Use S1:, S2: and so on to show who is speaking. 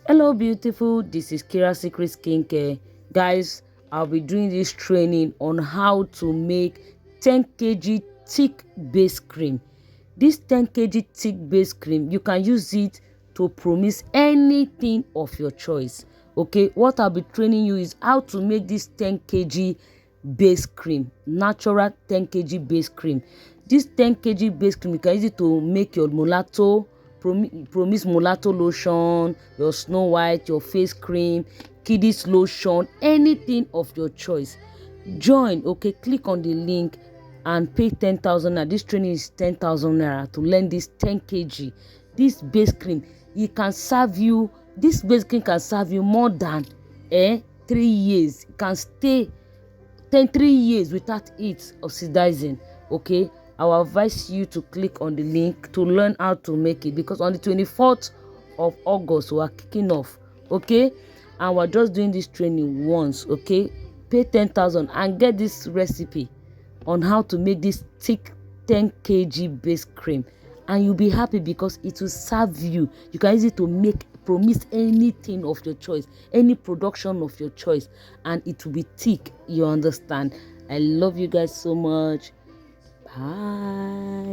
S1: Hello beautiful, this is Kirasecret skincare. Guys, I'll be doing this training on how to make 10 kg thick base cream. This 10 kg thick base cream, you can use it to promise anything of your choice. Okay, what I'll be training you is how to make this 10 kg base cream, natural 10 kg base cream. This 10 kg base cream, you can use it to make your mulatto, Promix mulatto lotion, your Snow White, your face cream, kiddies lotion, anything of your choice. Join, okay, click on the link and pay 10,000 naira. This training is 10,000 naira to learn this 10 kg. This base cream, it can serve you, this base cream can serve you more than 3 years. It can stay 3 years without it oxidizing. Okay, I will advise you to click on the link to learn how to make it, because on the 24th of August we are kicking off. Okay, and we're just doing this training once. Okay, pay 10,000 and get this recipe on how to make this thick 10 kg base cream, and you'll be happy because it will serve you. You can use it to make promise anything of your choice, any production of your choice, and it will be thick. You understand? I love you guys so much. Bye.